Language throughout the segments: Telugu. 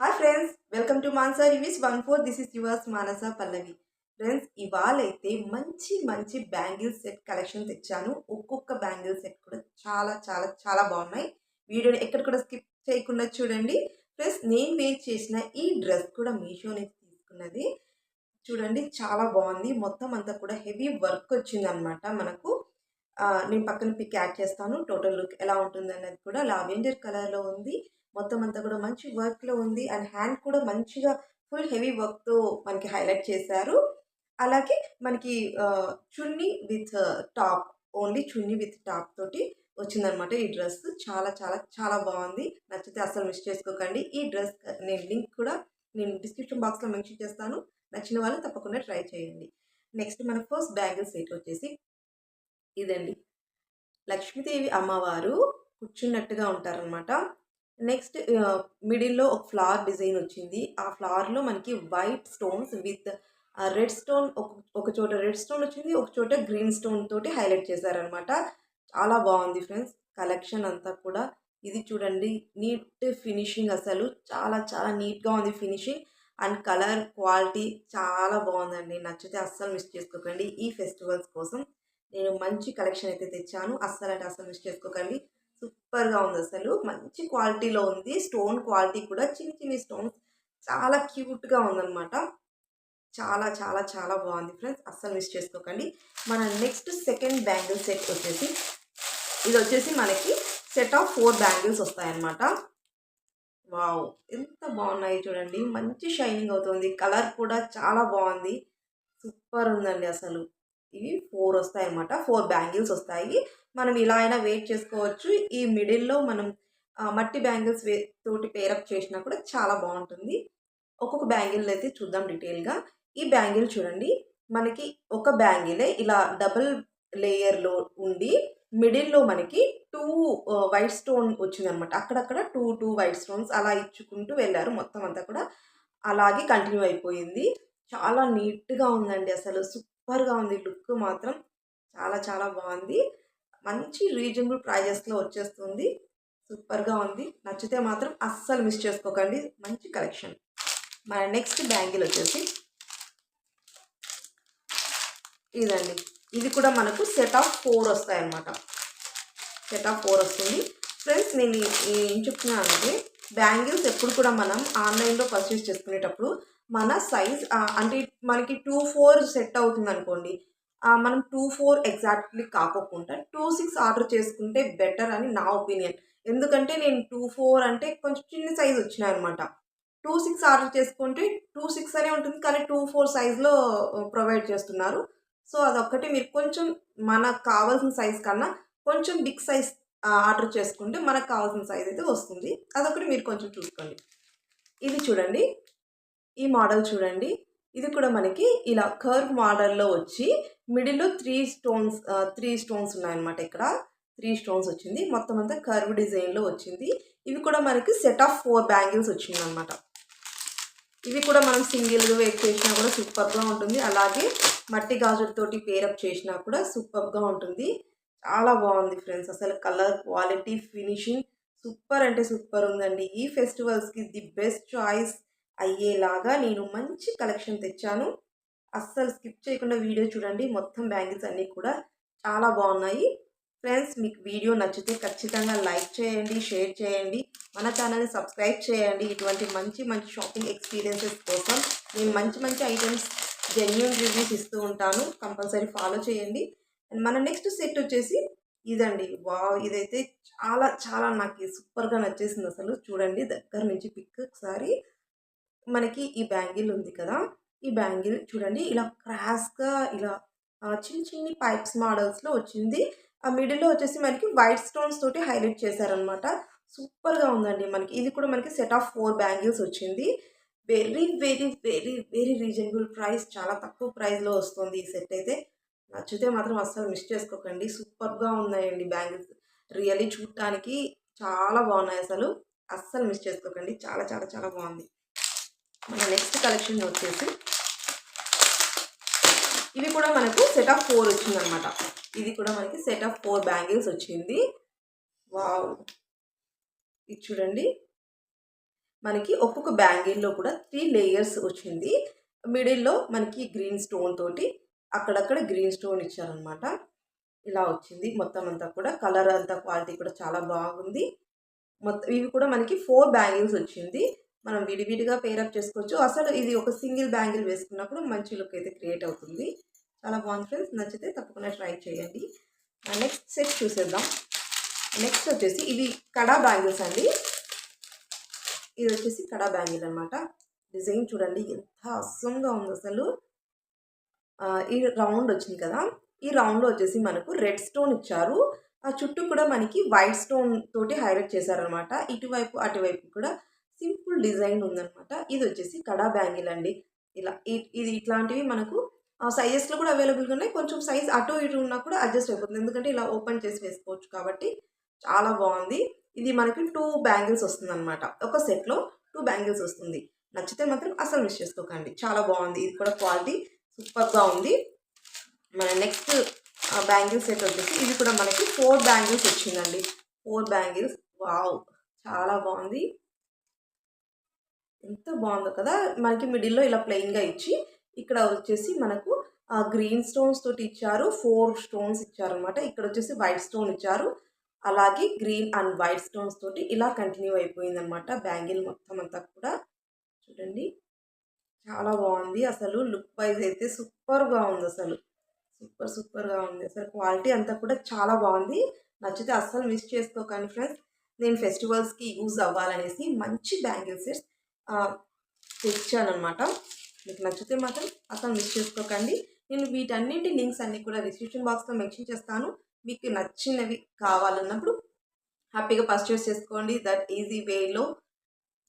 Hi friends, welcome to Mansa reviews 14. This is yours Manasa Pallavi. Friends, ఇవాళైతే మంచి మంచి బ్యాంగిల్ సెట్ కలెక్షన్ తెచ్చాను. ఒక్కొక్క బ్యాంగిల్ సెట్ కూడా చాలా చాలా చాలా బాగున్నాయి. వీడియోని ఎక్కడ కూడా స్కిప్ చేయకుండా చూడండి. ప్లస్ నేను వేర్ చేసిన ఈ డ్రెస్ కూడా మీషో నుంచి తీసుకున్నది. చూడండి, చాలా బాగుంది. మొత్తం అంతా కూడా హెవీ వర్క్ వచ్చిందనమాట మనకు. నేను పక్కన పిక్ యాడ్ చేస్తాను. టోటల్ లుక్ ఎలా ఉంటుంది అన్నది కూడా లావెండర్ కలర్లో ఉంది. మొత్తం అంతా కూడా మంచి వర్క్లో ఉంది. అండ్ హ్యాండ్ కూడా మంచిగా ఫుల్ హెవీ వర్క్తో మనకి హైలైట్ చేశారు. అలాగే మనకి chunni with top, only chunni with top తోటి వచ్చిందనమాట ఈ డ్రెస్. చాలా చాలా చాలా బాగుంది. నచ్చితే అస్సలు మిస్ చేసుకోకండి. ఈ డ్రెస్ నేను లింక్ కూడా నేను డిస్క్రిప్షన్ బాక్స్లో మెన్షన్ చేస్తాను. నచ్చిన వాళ్ళు తప్పకుండా ట్రై చేయండి. నెక్స్ట్ మన ఫస్ట్ బ్యాంగిల్ సెట్ వచ్చేసి ఇదండి. లక్ష్మీదేవి అమ్మవారు కూర్చున్నట్టుగా ఉంటారనమాట. నెక్స్ట్ మిడిల్లో ఒక ఫ్లవర్ డిజైన్ వచ్చింది. ఆ ఫ్లవర్లో మనకి white stones with red stone, ఒక చోట రెడ్ స్టోన్ వచ్చింది, ఒక చోట గ్రీన్ స్టోన్ తోటి హైలైట్ చేశారనమాట. చాలా బాగుంది ఫ్రెండ్స్ కలెక్షన్ అంతా కూడా. ఇది చూడండి, నీట్ ఫినిషింగ్, అసలు చాలా చాలా నీట్గా ఉంది ఫినిషింగ్. అండ్ కలర్ క్వాలిటీ చాలా బాగుందండి. నచ్చితే అస్సలు మిస్ చేసుకోకండి. ఈ ఫెస్టివల్స్ కోసం నేను మంచి కలెక్షన్ అయితే తెచ్చాను. అస్సలు అంటే అస్సలు మిస్ చేసుకోకండి. సూపర్గా ఉంది, అసలు మంచి క్వాలిటీలో ఉంది. స్టోన్ క్వాలిటీ కూడా చిన్ని చిన్ని స్టోన్స్, చాలా క్యూట్గా ఉందన్నమాట. చాలా చాలా చాలా బాగుంది ఫ్రెండ్స్, అస్సలు మిస్ చేసుకోకండి. మన నెక్స్ట్ సెకండ్ బ్యాంగిల్ సెట్ వచ్చేసి ఇది వచ్చేసి మనకి సెట్ ఆఫ్ 4 బ్యాంగిల్స్ వస్తాయన్నమాట. వావ్, ఎంత బాగున్నాయి చూడండి. మంచి షైనింగ్ అవుతుంది. కలర్ కూడా చాలా బాగుంది. సూపర్ ఉందండి అసలు. ఇవి 4 వస్తాయి అన్నమాట. 4 బ్యాంగిల్స్ వస్తాయి. మనం ఇలా అయినా వెయిట్ చేసుకోవచ్చు. ఈ మిడిల్లో మనం మట్టి బ్యాంగిల్స్ తోటి పేరప్ చేసినా కూడా చాలా బాగుంటుంది. ఒక్కొక్క బ్యాంగిల్ అయితే చూద్దాం డీటెయిల్గా. ఈ బ్యాంగిల్ చూడండి, మనకి ఒక బ్యాంగిలే ఇలా డబుల్ లేయర్లో ఉండి మిడిల్లో మనకి 2 వైట్ స్టోన్ వచ్చిందనమాట. అక్కడక్కడ 2 వైట్ స్టోన్స్ అలా ఇచ్చుకుంటూ వెళ్ళారు. మొత్తం అంతా కూడా అలాగే కంటిన్యూ అయిపోయింది. చాలా నీట్గా ఉందండి అసలు. సూపర్గా ఉంది. లుక్ మాత్రం చాలా చాలా బాగుంది. మంచి రీజనబుల్ ప్రైజెస్లో వచ్చేస్తుంది. సూపర్గా ఉంది. నచ్చితే మాత్రం అస్సలు మిస్ చేసుకోకండి. మంచి కలెక్షన్. మన నెక్స్ట్ బ్యాంగిల్ వచ్చేసి ఇదండి. ఇది కూడా మనకు సెట్ ఆఫ్ 4 వస్తాయన్నమాట. సెట్ ఆఫ్ 4 వస్తుంది. ఫ్రెండ్స్, నేను ఏం చెప్తున్నాను అంటే, బ్యాంగిల్స్ ఎప్పుడు కూడా మనం ఆన్లైన్లో పర్చేస్ చేసుకునేటప్పుడు మన సైజ్ అంటే మనకి 2-4 సెట్ అవుతుంది అనుకోండి, మనం 2-4 ఎగ్జాక్ట్లీ కాకోకుండా 2-6 ఆర్డర్ చేసుకుంటే బెటర్ అని నా ఒపీనియన్. ఎందుకంటే నేను 2-4 అంటే కొంచెం చిన్న సైజ్ వచ్చినాయి అనమాట. 2-6 ఆర్డర్ చేసుకుంటే 2-6 అనే ఉంటుంది, కానీ 2-4 సైజ్లో ప్రొవైడ్ చేస్తున్నారు. సో అదొక్కటి మీరు కొంచెం మనకు కావాల్సిన సైజ్ కన్నా కొంచెం బిగ్ సైజ్ ఆర్డర్ చేసుకుంటే మనకు కావాల్సిన సైజ్ అయితే వస్తుంది. అదొకటి మీరు కొంచెం చూసుకోండి. ఇది చూడండి, ఈ మోడల్ చూడండి. ఇది కూడా మనకి ఇలా కర్వ్ మోడల్లో వచ్చి మిడిల్లో 3 స్టోన్స్ ఉన్నాయన్నమాట. ఇక్కడ 3 స్టోన్స్ వచ్చింది. మొత్తం అంతా కర్వ్ డిజైన్లో వచ్చింది. ఇవి కూడా మనకి సెట్ ఆఫ్ 4 బ్యాంగిల్స్ వచ్చిందనమాట. ఇవి కూడా మనం సింగిల్గా వేర్ చేసినా కూడా సూపర్గా ఉంటుంది. అలాగే మట్టి గాజులతోటి పేరప్ చేసినా కూడా సూపర్గా ఉంటుంది. చాలా బాగుంది ఫ్రెండ్స్, అసలు కలర్ క్వాలిటీ ఫినిషింగ్ సూపర్ అంటే సూపర్ ఉందండి. ఈ ఫెస్టివల్స్కి ది బెస్ట్ చాయిస్ అయ్యేలాగా నేను మంచి కలెక్షన్ తెచ్చాను. అస్సలు స్కిప్ చేయకుండా వీడియో చూడండి. మొత్తం బ్యాంగిల్స్ అన్నీ కూడా చాలా బాగున్నాయి. ఫ్రెండ్స్, మీకు వీడియో నచ్చితే ఖచ్చితంగా లైక్ చేయండి, షేర్ చేయండి, మన ఛానల్ని సబ్స్క్రైబ్ చేయండి. ఇటువంటి మంచి మంచి షాపింగ్ ఎక్స్పీరియన్సెస్ కోసం నేను మంచి మంచి ఐటమ్స్ జెన్యూన్ రివ్యూస్ ఇస్తూ ఉంటాను. కంపల్సరీ ఫాలో చేయండి. అండ్ మన నెక్స్ట్ సెట్ వచ్చేసి ఇదండి. వావ్, ఇదైతే చాలా చాలా నాకు సూపర్గా నచ్చేసింది అసలు. చూడండి దగ్గర నుంచి పిక్ ఒకసారి. మనకి ఈ బ్యాంగిల్ ఉంది కదా, ఈ బ్యాంగిల్ చూడండి ఇలా క్రాస్గా ఇలా చిన్న చిన్ని పైప్స్ మోడల్స్లో వచ్చింది. ఆ మిడిల్లో వచ్చేసి మనకి వైట్ స్టోన్స్ తోటి హైలైట్ చేశారనమాట. సూపర్గా ఉందండి. మనకి ఇది కూడా మనకి సెట్ ఆఫ్ 4 బ్యాంగిల్స్ వచ్చింది. Very very very very reasonable price, చాలా తక్కువ ప్రైస్లో వస్తుంది ఈ సెట్ అయితే. నచ్చితే మాత్రం అస్సలు మిస్ చేసుకోకండి. సూపర్గా ఉన్నాయండి బ్యాంగిల్స్. రియల్లీ చూడటానికి చాలా బాగున్నాయి అసలు. అస్సలు మిస్ చేసుకోకండి. చాలా చాలా చాలా బాగుంది. మన నెక్స్ట్ కలెక్షన్ వచ్చేసి ఇవి కూడా మనకు సెట్ ఆఫ్ 4 వచ్చిందనమాట. ఇది కూడా మనకి సెట్ ఆఫ్ 4 బ్యాంగిల్స్ వచ్చింది. వావ్, ఇది చూడండి. మనకి ఒక్కొక్క బ్యాంగిల్లో కూడా 3 లేయర్స్ వచ్చింది. మిడిల్‌లో మనకి గ్రీన్ స్టోన్ తోటి అక్కడక్కడ గ్రీన్ స్టోన్ ఇచ్చారనమాట. ఇలా వచ్చింది మొత్తం అంతా కూడా. కలర్ అంతా క్వాలిటీ కూడా చాలా బాగుంది. మొత్తం ఇవి కూడా మనకి 4 బ్యాంగిల్స్ వచ్చింది. మనం విడివిడిగా పేరప్ చేసుకోవచ్చు. అసలు ఇది ఒక సింగిల్ బ్యాంగిల్ వేసుకున్నప్పుడు మంచి లుక్ అయితే క్రియేట్ అవుతుంది. చాలా బాగుంది ఫ్రెండ్స్. నచ్చితే తప్పకుండా ట్రై చేయండి. నెక్స్ట్ సెట్ చూసేద్దాం. నెక్స్ట్ వచ్చేసి ఇది కడా బ్యాంగిల్స్ అండి. ఇది వచ్చేసి కడా బ్యాంగిల్ అనమాట. డిజైన్ చూడండి ఎంత అసంగా ఉంది అసలు. ఈ రౌండ్ వచ్చింది కదా, ఈ రౌండ్లో వచ్చేసి మనకు రెడ్ స్టోన్ ఇచ్చారు. ఆ చుట్టూ కూడా మనకి వైట్ స్టోన్ తోటి హైలైట్ చేశారనమాట. ఇటువైపు అటువైపు కూడా సింపుల్ డిజైన్ ఉందనమాట. ఇది వచ్చేసి కడా బ్యాంగిల్ అండి. ఇలా ఇది ఇట్లాంటివి మనకు సైజెస్లో కూడా అవైలబుల్గా ఉన్నాయి. కొంచెం సైజ్ అటు ఇటు ఉన్నా కూడా అడ్జస్ట్ అయిపోతుంది, ఎందుకంటే ఇలా ఓపెన్ చేసి వేసుకోవచ్చు కాబట్టి చాలా బాగుంది. ఇది మనకి 2 బ్యాంగిల్స్ వస్తుందన్నమాట. ఒక సెట్లో 2 బ్యాంగిల్స్ వస్తుంది. నచ్చితే మాత్రం అసలు మిస్ చేసుకోకండి. చాలా బాగుంది. ఇది కూడా క్వాలిటీ సూపర్గా ఉంది. మన నెక్స్ట్ బ్యాంగిల్ సెట్ వచ్చేసి ఇది కూడా మనకి 4 బ్యాంగిల్స్ వచ్చిందండి. 4 బ్యాంగిల్స్. వావ్, చాలా బాగుంది. ఎంత బాగుందో కదా. మనకి మిడిల్లో ఇలా ప్లెయిన్గా ఇచ్చి ఇక్కడ వచ్చేసి మనకు గ్రీన్ స్టోన్స్ తోటి ఇచ్చారు. 4 స్టోన్స్ ఇచ్చారనమాట. ఇక్కడ వచ్చేసి వైట్ స్టోన్ ఇచ్చారు. అలాగే గ్రీన్ అండ్ వైట్ స్టోన్స్ తోటి ఇలా కంటిన్యూ అయిపోయిందనమాట బ్యాంగిల్ మొత్తం అంతా కూడా. చూడండి చాలా బాగుంది. అసలు లుక్ వైజ్ అయితే సూపర్గా ఉంది. అసలు సూపర్గా ఉంది. అసలు క్వాలిటీ అంతా కూడా చాలా బాగుంది. నచ్చితే అస్సలు మిస్ చేసుకోకండి ఫ్రెండ్స్. నేను ఫెస్టివల్స్కి యూజ్ అవ్వాలనేసి మంచి బ్యాంగిల్ సెట్స్ తెచ్చానమాట. మీకు నచ్చితే మాత్రం అసలు మిస్ చేసుకోకండి. నేను వీటన్నింటి లింక్స్ అన్నీ కూడా డిస్క్రిప్షన్ బాక్స్లో మెన్షన్ చేస్తాను. మీకు నచ్చినవి కావాలన్నప్పుడు హ్యాపీగా పర్చేస్ చేసుకోండి. దట్ ఈజీ వేలో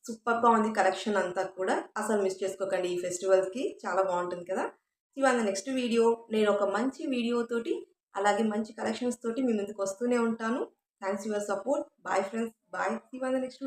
సూపర్గా ఉంది కలెక్షన్ అంతా కూడా. అసలు మిస్ చేసుకోకండి. ఈ ఫెస్టివల్స్కి చాలా బాగుంటుంది కదా. ఇవాళ నెక్స్ట్ వీడియో నేను ఒక మంచి వీడియోతోటి అలాగే మంచి కలెక్షన్స్ తోటి మీ ముందుకు వస్తూనే ఉంటాను. Thanks your support. Bye friends, bye. ఇవాళ నెక్స్ట్